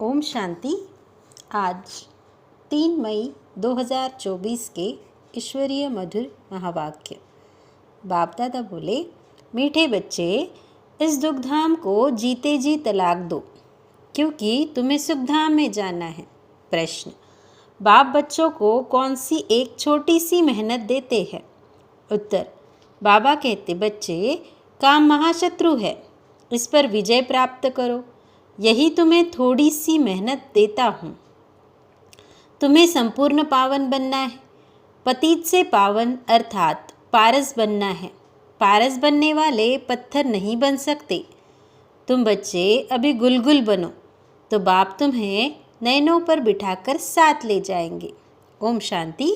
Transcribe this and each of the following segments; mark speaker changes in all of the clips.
Speaker 1: ओम शांति। आज 3 मई 2024 के ईश्वरीय मधुर महावाक्य। बाप दादा बोले, मीठे बच्चे, इस दुखधाम को जीते जी तलाक दो, क्योंकि तुम्हें सुखधाम में जाना है। प्रश्न, बाप बच्चों को कौन सी एक छोटी सी मेहनत देते हैं? उत्तर, बाबा कहते, बच्चे, काम महाशत्रु है, इस पर विजय प्राप्त करो। यही तुम्हें थोड़ी सी मेहनत देता हूँ। तुम्हें संपूर्ण पावन बनना है। पतित से पावन अर्थात पारस बनना है। पारस बनने वाले पत्थर नहीं बन सकते। तुम बच्चे अभी गुलगुल बनो, तो बाप तुम्हें नैनों पर बिठाकर साथ ले जाएंगे। ओम शांति।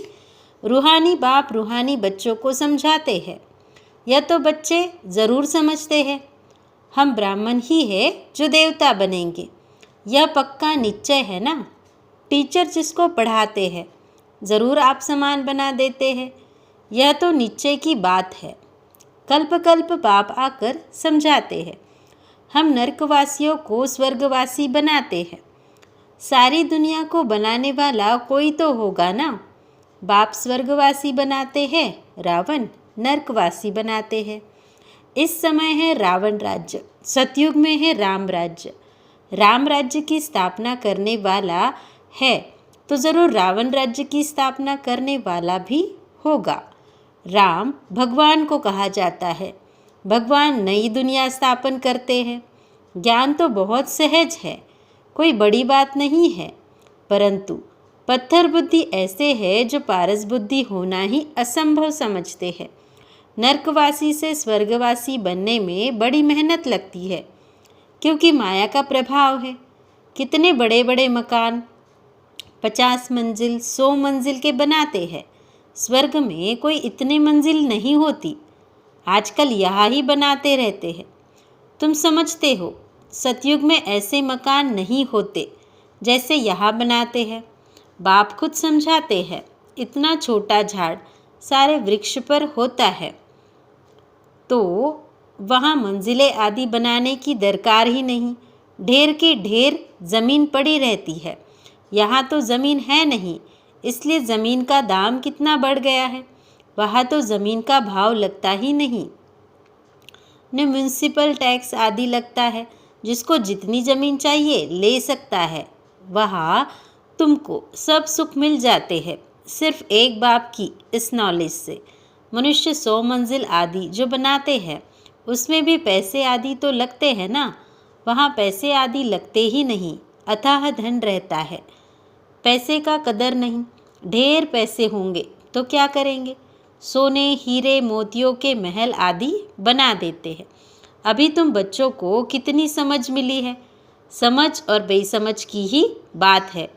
Speaker 1: रूहानी बाप रूहानी बच्चों को समझाते हैं। यह तो बच्चे ज़रूर समझते हैं, हम ब्राह्मण ही है जो देवता बनेंगे। यह पक्का निश्चय है ना। टीचर जिसको पढ़ाते हैं ज़रूर आप समान बना देते हैं। यह तो निश्चय की बात है। कल्प कल्प बाप आकर समझाते हैं। हम नरकवासियों को स्वर्गवासी बनाते हैं। सारी दुनिया को बनाने वाला कोई तो होगा ना। बाप स्वर्गवासी बनाते हैं, रावण नरकवासी बनाते हैं। इस समय है रावण राज्य, सतयुग में है राम राज्य। राम राज्य की स्थापना करने वाला है तो ज़रूर रावण राज्य की स्थापना करने वाला भी होगा। राम भगवान को कहा जाता है। भगवान नई दुनिया स्थापन करते हैं। ज्ञान तो बहुत सहज है, कोई बड़ी बात नहीं है, परंतु पत्थर बुद्धि ऐसे है जो पारस बुद्धि होना ही असंभव समझते हैं। नरकवासी से स्वर्गवासी बनने में बड़ी मेहनत लगती है, क्योंकि माया का प्रभाव है। कितने बड़े बड़े मकान 50 मंजिल 100 मंजिल के बनाते हैं। स्वर्ग में कोई इतने मंजिल नहीं होती। आजकल यहाँ ही बनाते रहते हैं। तुम समझते हो, सतयुग में ऐसे मकान नहीं होते जैसे यहाँ बनाते हैं। बाप खुद समझाते हैं, इतना छोटा झाड़ सारे वृक्ष पर होता है तो वहाँ मंजिलें आदि बनाने की दरकार ही नहीं। ढेर की ढेर ज़मीन पड़ी रहती है। यहाँ तो ज़मीन है नहीं, इसलिए ज़मीन का दाम कितना बढ़ गया है। वहाँ तो ज़मीन का भाव लगता ही नहीं। न म्यूनसिपल टैक्स आदि लगता है। जिसको जितनी ज़मीन चाहिए ले सकता है। वहाँ तुमको सब सुख मिल जाते हैं, सिर्फ एक बाप की इस नॉलेज से। मनुष्य 100 मंजिल आदि जो बनाते हैं उसमें भी पैसे आदि तो लगते हैं ना। वहाँ पैसे आदि लगते ही नहीं, अथाह धन रहता है। पैसे का कदर नहीं। ढेर पैसे होंगे तो क्या करेंगे? सोने हीरे मोतियों के महल आदि बना देते हैं। अभी तुम बच्चों को कितनी समझ मिली है। समझ और बेसमझ की ही बात है।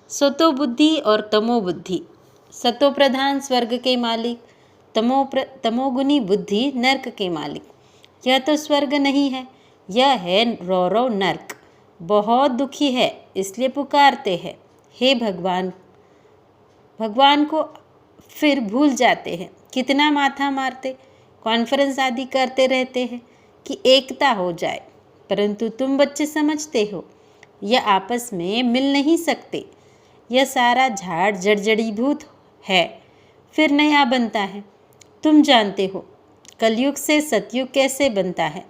Speaker 1: सतो बुद्धि और तमो बुद्धि। सतो प्रधान स्वर्ग के मालिक, तमोगुनी बुद्धि नर्क के मालिक। यह तो स्वर्ग नहीं है, यह है रौरव नर्क। बहुत दुखी है, इसलिए पुकारते हैं, हे भगवान। भगवान को फिर भूल जाते हैं। कितना माथा मारते, कॉन्फ्रेंस आदि करते रहते हैं कि एकता हो जाए, परंतु तुम बच्चे समझते हो यह आपस में मिल नहीं सकते। यह सारा झाड़ जड़जड़ीभूत है, फिर नया बनता है। तुम जानते हो कलयुग से सतयुग कैसे बनता है।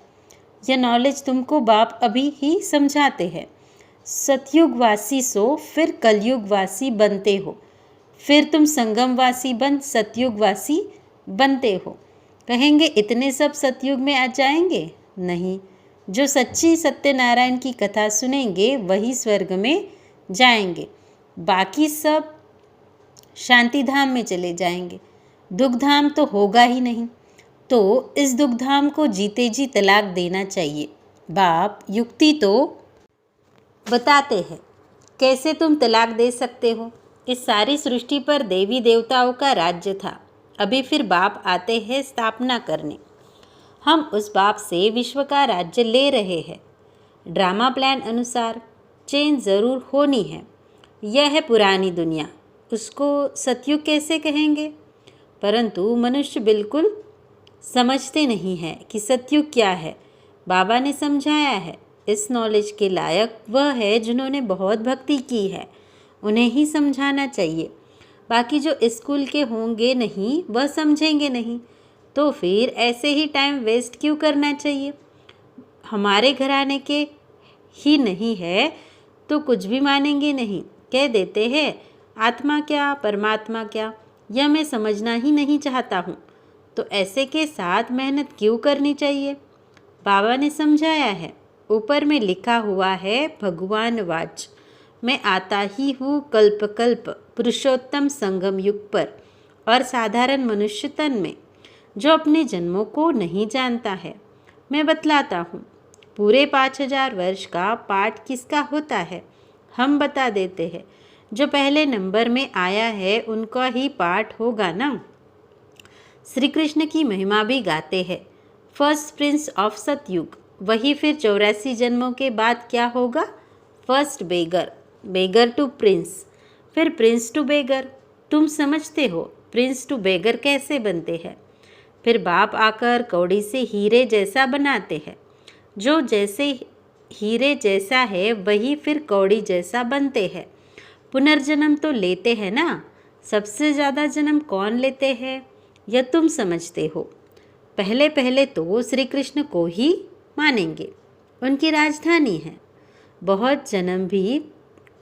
Speaker 1: यह नॉलेज तुमको बाप अभी ही समझाते हैं। सतयुगवासी सो फिर कलयुगवासी बनते हो, फिर तुम संगमवासी बन सतयुगवासी बनते हो। कहेंगे इतने सब सतयुग में आ जाएंगे? नहीं, जो सच्ची सत्यनारायण की कथा सुनेंगे वही स्वर्ग में जाएंगे, बाकी सब शांतिधाम में चले जाएंगे। दुखधाम तो होगा ही नहीं। तो इस दुखधाम को जीते जी तलाक देना चाहिए। बाप युक्ति तो बताते हैं, कैसे तुम तलाक दे सकते हो। इस सारी सृष्टि पर देवी देवताओं का राज्य था। अभी फिर बाप आते हैं स्थापना करने। हम उस बाप से विश्व का राज्य ले रहे हैं। ड्रामा प्लान अनुसार चेंज ज़रूर होनी है। यह है पुरानी दुनिया, उसको सतयुग कैसे कहेंगे? परंतु मनुष्य बिल्कुल समझते नहीं है कि सतयुग क्या है। बाबा ने समझाया है, इस नॉलेज के लायक वह है जिन्होंने बहुत भक्ति की है, उन्हें ही समझाना चाहिए। बाकी जो स्कूल के होंगे नहीं वह समझेंगे नहीं, तो फिर ऐसे ही टाइम वेस्ट क्यों करना चाहिए। हमारे घराने के ही नहीं है तो कुछ भी मानेंगे नहीं, कह देते हैं आत्मा क्या परमात्मा क्या, यह मैं समझना ही नहीं चाहता हूँ। तो ऐसे के साथ मेहनत क्यों करनी चाहिए। बाबा ने समझाया है, ऊपर में लिखा हुआ है भगवान वाच, मैं आता ही हूँ कल्प कल्प पुरुषोत्तम संगम युग पर और साधारण मनुष्य तन में, जो अपने जन्मों को नहीं जानता है। मैं बतलाता हूँ, पूरे 5000 वर्ष का पाठ किसका होता है, हम बता देते हैं। जो पहले नंबर में आया है उनका ही पाठ होगा ना। श्री कृष्ण की महिमा भी गाते हैं, फर्स्ट प्रिंस ऑफ सतयुग, वही फिर 84 जन्मों के बाद क्या होगा, first beggar, beggar to prince, फिर प्रिंस टू बेगर। तुम समझते हो प्रिंस टू बेगर कैसे बनते हैं। फिर बाप आकर कौड़ी से हीरे जैसा बनाते हैं, जो जैसे हीरे जैसा है वही फिर कौड़ी जैसा बनते हैं। पुनर्जन्म तो लेते हैं ना, सबसे ज़्यादा जन्म कौन लेते हैं यह तुम समझते हो। पहले पहले तो श्री कृष्ण को ही मानेंगे, उनकी राजधानी है, बहुत जन्म भी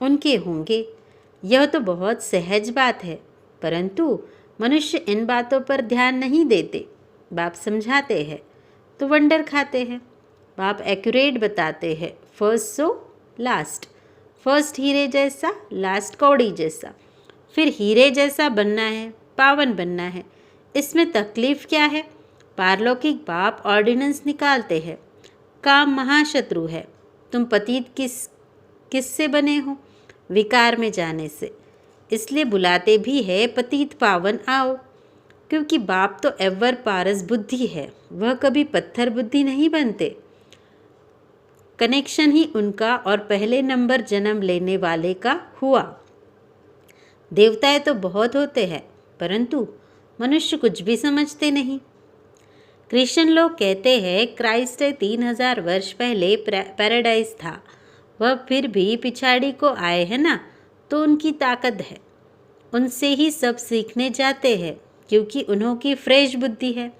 Speaker 1: उनके होंगे, यह तो बहुत सहज बात है। परंतु मनुष्य इन बातों पर ध्यान नहीं देते। बाप समझाते हैं तो वंडर खाते हैं। बाप एक्यूरेट बताते हैं, फर्स्ट सो लास्ट, फर्स्ट हीरे जैसा, लास्ट कौड़ी जैसा। फिर हीरे जैसा बनना है, पावन बनना है, इसमें तकलीफ क्या है। पारलौकिक बाप ऑर्डिनेंस निकालते हैं, काम महाशत्रु है। तुम पतित किससे बने हो, विकार में जाने से, इसलिए बुलाते भी है पतित पावन आओ। क्योंकि बाप तो एवर पारस बुद्धि है, वह कभी पत्थर बुद्धि नहीं बनते। कनेक्शन ही उनका और पहले नंबर जन्म लेने वाले का हुआ। देवताएं तो बहुत होते हैं, परंतु मनुष्य कुछ भी समझते नहीं। क्रिश्चियन लोग कहते हैं क्राइस्ट 3000 वर्ष पहले पैराडाइज था, वह फिर भी पिछाड़ी को आए हैं ना, तो उनकी ताकत है। उनसे ही सब सीखने जाते हैं, क्योंकि उन्हों की फ्रेश बुद्धि है।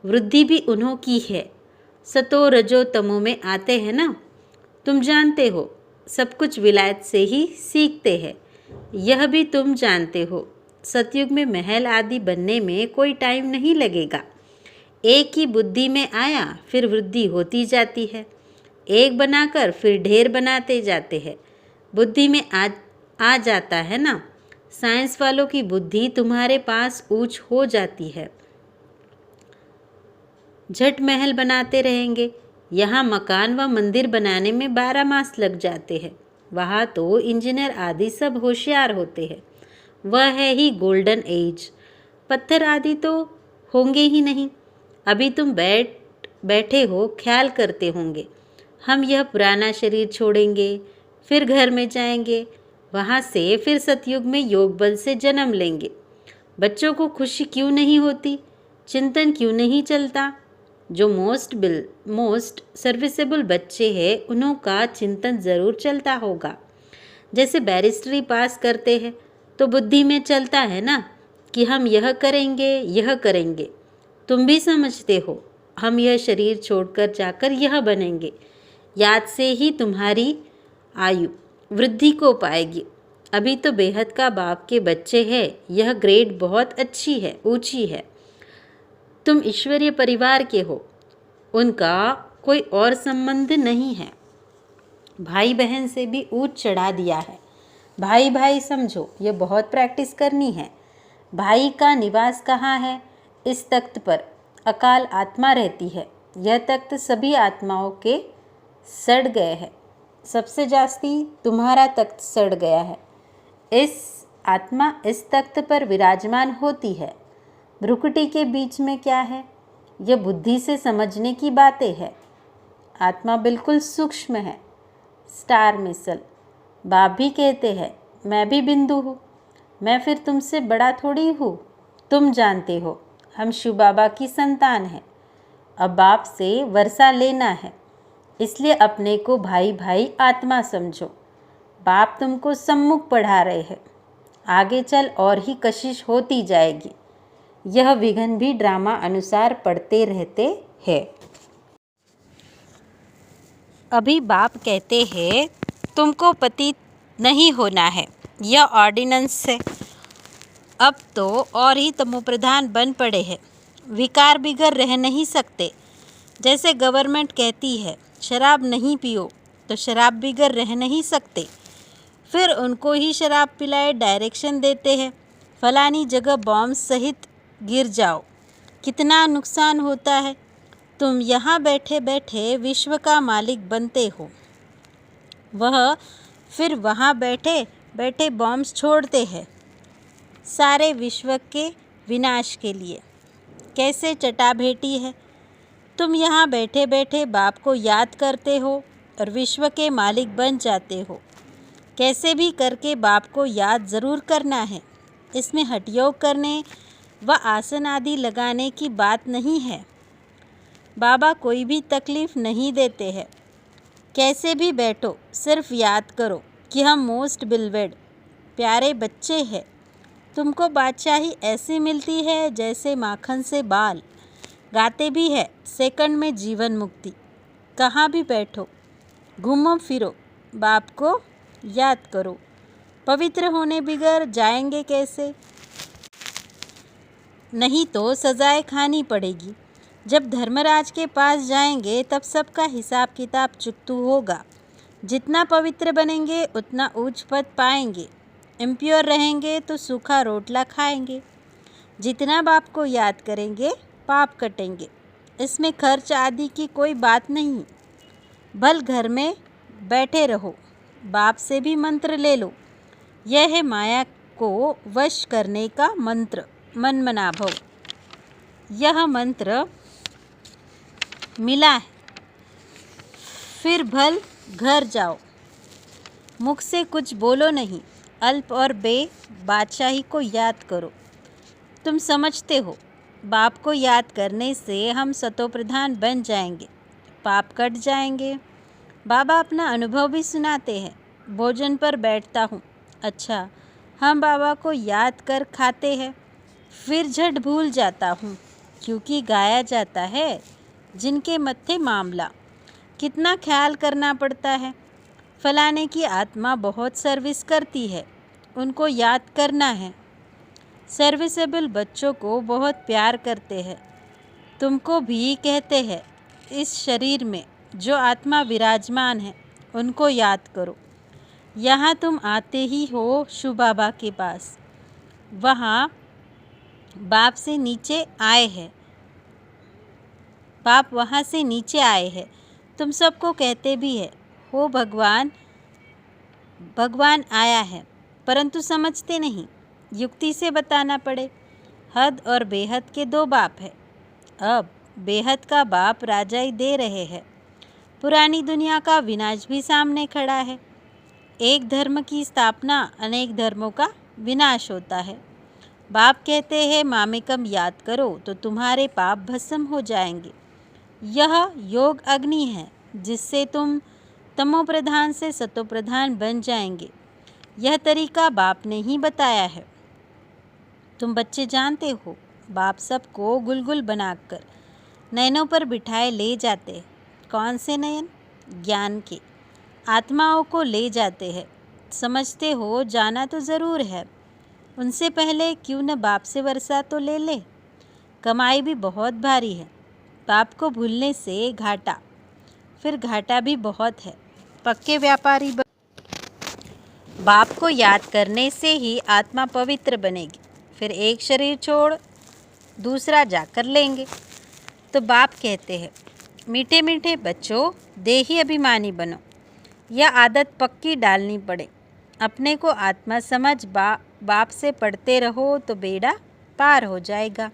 Speaker 1: वृद्धि भी उन्हों की है, सतो रजो तमो में आते हैं ना। तुम जानते हो सब कुछ विलायत से ही सीखते हैं, यह भी तुम जानते हो। सतयुग में महल आदि बनने में कोई टाइम नहीं लगेगा। एक ही बुद्धि में आया फिर वृद्धि होती जाती है, एक बनाकर फिर ढेर बनाते जाते हैं। बुद्धि में आ जाता है ना। साइंस वालों की बुद्धि तुम्हारे पास ऊंच हो जाती है, झट महल बनाते रहेंगे। यहाँ मकान व मंदिर बनाने में 12 मास लग जाते हैं, वहाँ तो इंजीनियर आदि सब होशियार होते हैं। वह है ही गोल्डन एज। पत्थर आदि तो होंगे ही नहीं। अभी तुम बैठे हो, ख्याल करते होंगे हम यह पुराना शरीर छोड़ेंगे, फिर घर में जाएंगे, वहाँ से फिर सतयुग में योग बल से जन्म लेंगे। बच्चों को खुशी क्यों नहीं होती, चिंतन क्यों नहीं चलता। जो मोस्ट सर्विसेबल बच्चे हैं उन्हों का चिंतन ज़रूर चलता होगा। जैसे बैरिस्ट्री पास करते हैं तो बुद्धि में चलता है ना कि हम यह करेंगे यह करेंगे। तुम भी समझते हो हम यह शरीर छोड़कर जाकर यह बनेंगे। याद से ही तुम्हारी आयु वृद्धि को पाएगी। अभी तो बेहद का बाप के बच्चे हैं, यह ग्रेड बहुत अच्छी है, ऊंची है। तुम ईश्वरीय परिवार के हो, उनका कोई और संबंध नहीं है। भाई बहन से भी ऊंच चढ़ा दिया है। भाई भाई समझो, यह बहुत प्रैक्टिस करनी है। भाई का निवास कहाँ है, इस तख्त पर अकाल आत्मा रहती है। यह तख्त सभी आत्माओं के सड़ गए हैं, सबसे जास्ती तुम्हारा तख्त सड़ गया है। इस आत्मा इस तख्त पर विराजमान होती है। भ्रुकुटी के बीच में क्या है, यह बुद्धि से समझने की बातें है। आत्मा बिल्कुल सूक्ष्म है, स्टार मिसल। बाप भी कहते हैं मैं भी बिंदु हूँ, मैं फिर तुमसे बड़ा थोड़ी हूँ। तुम जानते हो हम शिव बाबा की संतान हैं। अब बाप से वर्षा लेना है, इसलिए अपने को भाई भाई आत्मा समझो। बाप तुमको सम्मुख पढ़ा रहे हैं, आगे चल और ही कशिश होती जाएगी। यह विघन भी ड्रामा अनुसार पढ़ते रहते हैं। अभी बाप कहते हैं तुमको पतित नहीं होना है, यह ऑर्डिनेंस है। अब तो और ही तमोप्रधान बन पड़े हैं, विकार बिगर रह नहीं सकते। जैसे गवर्नमेंट कहती है शराब नहीं पियो, तो शराब बिगर रह नहीं सकते। फिर उनको ही शराब पिलाए डायरेक्शन देते हैं, फलानी जगह बॉम्ब सहित गिर जाओ, कितना नुकसान होता है। तुम यहाँ बैठे बैठे विश्व का मालिक बनते हो, वह फिर वहाँ बैठे बैठे बॉम्ब्स छोड़ते हैं सारे विश्व के विनाश के लिए। कैसे चटाभेटी है। तुम यहाँ बैठे बैठे बाप को याद करते हो और विश्व के मालिक बन जाते हो। कैसे भी करके बाप को याद ज़रूर करना है। इसमें हठयोग करने व आसन आदि लगाने की बात नहीं है। बाबा कोई भी तकलीफ़ नहीं देते हैं। कैसे भी बैठो, सिर्फ याद करो कि हम मोस्ट बिलवेड प्यारे बच्चे हैं। तुमको बादशाही ऐसी मिलती है जैसे माखन से बाल। गाते भी है सेकंड में जीवन मुक्ति। कहाँ भी बैठो, घूमो फिरो, बाप को याद करो। पवित्र होने बिगर जाएंगे कैसे? नहीं तो सजाएं खानी पड़ेगी। जब धर्मराज के पास जाएंगे तब सबका हिसाब किताब चुकतू होगा। जितना पवित्र बनेंगे उतना ऊंच पद पाएंगे। इम्प्योर रहेंगे तो सूखा रोटला खाएंगे। जितना बाप को याद करेंगे पाप कटेंगे। इसमें खर्च आदि की कोई बात नहीं। भल घर में बैठे रहो, बाप से भी मंत्र ले लो। यह है माया को वश करने का मंत्र, मनमना भव। यह मंत्र मिला है, फिर भल घर जाओ। मुख से कुछ बोलो नहीं, अल्प और बे बादशाही को याद करो। तुम समझते हो बाप को याद करने से हम सतोप्रधान बन जाएंगे, पाप कट जाएंगे। बाबा अपना अनुभव भी सुनाते हैं। भोजन पर बैठता हूँ, अच्छा हम बाबा को याद कर खाते हैं, फिर झट भूल जाता हूँ, क्योंकि गाया जाता है जिनके मत्थे मामला। कितना ख्याल करना पड़ता है। फलाने की आत्मा बहुत सर्विस करती है, उनको याद करना है। सर्विसेबल बच्चों को बहुत प्यार करते हैं। तुमको भी कहते हैं इस शरीर में जो आत्मा विराजमान है उनको याद करो। यहाँ तुम आते ही हो शिव बाबा के पास, वहाँ बाप से नीचे आए हैं, बाप वहाँ से नीचे आए हैं। तुम सबको कहते भी है हो भगवान, भगवान आया है, परंतु समझते नहीं। युक्ति से बताना पड़े। हद और बेहद के दो बाप है। अब बेहद का बाप राजाई दे रहे हैं। पुरानी दुनिया का विनाश भी सामने खड़ा है। एक धर्म की स्थापना अनेक धर्मों का विनाश होता है। बाप कहते हैं मामेकम याद करो तो तुम्हारे पाप भस्म हो जाएंगे। यह योग अग्नि है जिससे तुम तमोप्रधान से सतोप्रधान बन जाएंगे। यह तरीका बाप ने ही बताया है। तुम बच्चे जानते हो बाप सबको गुलगुल बनाकर नयनों पर बिठाए ले जाते। कौन से नयन? ज्ञान के। आत्माओं को ले जाते हैं। समझते हो जाना तो ज़रूर है। उनसे पहले क्यों न बाप से वर्षा तो ले ले। कमाई भी बहुत भारी है। बाप को भूलने से घाटा, फिर घाटा भी बहुत है। पक्के व्यापारी बाप को याद करने से ही आत्मा पवित्र बनेगी। फिर एक शरीर छोड़ दूसरा जाकर लेंगे। तो बाप कहते हैं मीठे मीठे बच्चों, देही अभिमानी बनो। यह आदत पक्की डालनी पड़े। अपने को आत्मा समझ बाप से पढ़ते रहो तो बेड़ा पार हो जाएगा।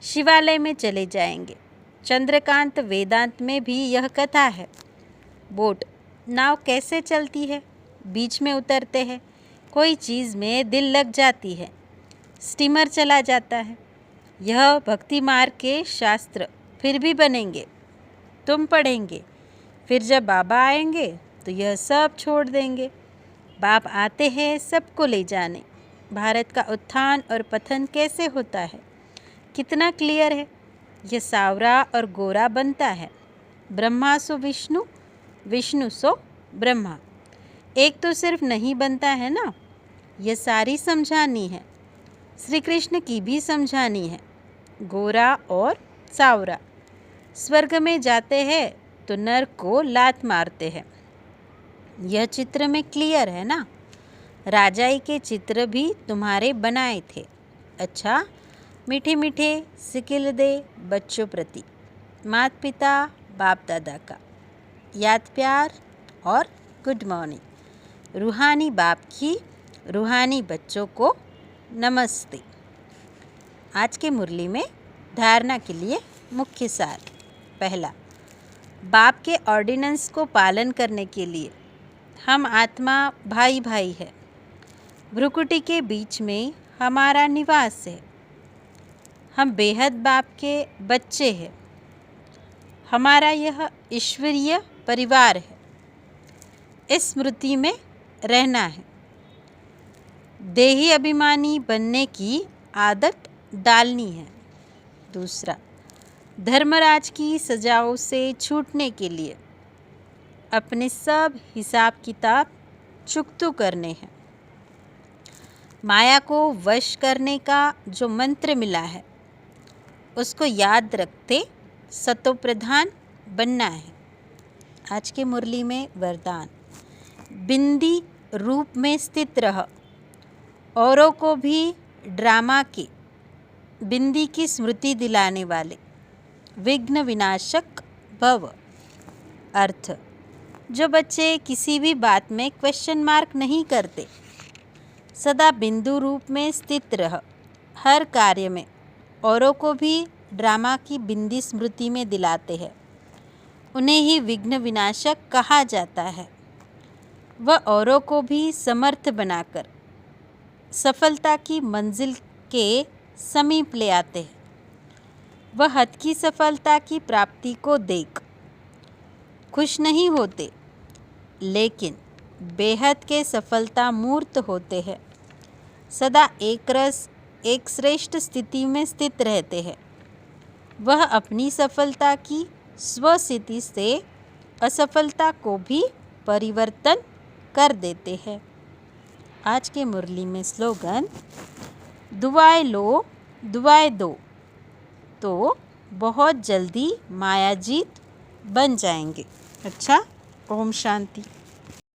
Speaker 1: शिवालय में चले जाएंगे। चंद्रकांत वेदांत में भी यह कथा है। बोट नाव कैसे चलती है? बीच में उतरते हैं, कोई चीज़ में दिल लग जाती है, स्टीमर चला जाता है। यह भक्ति मार्ग के शास्त्र फिर भी बनेंगे, तुम पढ़ेंगे। फिर जब बाबा आएंगे तो यह सब छोड़ देंगे। बाप आते हैं सबको ले जाने। भारत का उत्थान और पतन कैसे होता है, कितना क्लियर है। यह सांवरा और गोरा बनता है। ब्रह्मा सो विष्णु, विष्णु सो ब्रह्मा। एक तो सिर्फ नहीं बनता है ना, यह सारी समझानी है। श्री कृष्ण की भी समझानी है। गोरा और सांवरा स्वर्ग में जाते हैं तो नर को लात मारते हैं। यह चित्र में क्लियर है ना। राजाई के चित्र भी तुम्हारे बनाए थे। अच्छा, मीठे मीठे सिकिल दे बच्चों प्रति, माता पिता बाप दादा का याद प्यार और गुड मॉर्निंग। रूहानी बाप की रूहानी बच्चों को नमस्ते। आज के मुरली में धारणा के लिए मुख्य सार। पहला, बाप के ऑर्डिनेंस को पालन करने के लिए हम आत्मा भाई भाई है। भ्रुकुटी के बीच में हमारा निवास है। हम बेहद बाप के बच्चे हैं। हमारा यह ईश्वरीय परिवार है। इस स्मृति में रहना है। देही अभिमानी बनने की आदत डालनी है। दूसरा, धर्मराज की सजाओं से छूटने के लिए अपने सब हिसाब किताब चुकतू करने हैं। माया को वश करने का जो मंत्र मिला है उसको याद रखते सतो प्रधान बनना है। आज के मुरली में वरदान। बिंदी रूप में स्थित रह, औरों को भी ड्रामा के बिंदी की स्मृति दिलाने वाले विघ्न विनाशक भव। अर्थ, जो बच्चे किसी भी बात में क्वेश्चन मार्क नहीं करते, सदा बिंदु रूप में स्थित रह, हर कार्य में औरों को भी ड्रामा की बिंदी स्मृति में दिलाते हैं, उन्हें ही विघ्न विनाशक कहा जाता है। वह औरों को भी समर्थ बनाकर सफलता की मंजिल के समीप ले आते हैं। वह हद की सफलता की प्राप्ति को देख खुश नहीं होते, लेकिन बेहद के सफलता मूर्त होते हैं। सदा एक रस एक श्रेष्ठ स्थिति में स्थित रहते हैं। वह अपनी सफलता की स्वस्थिति से असफलता को भी परिवर्तन कर देते हैं। आज के मुरली में स्लोगन, दुआएं लो दुआएं दो तो बहुत जल्दी मायाजीत बन जाएंगे। अच्छा, ओम शांति।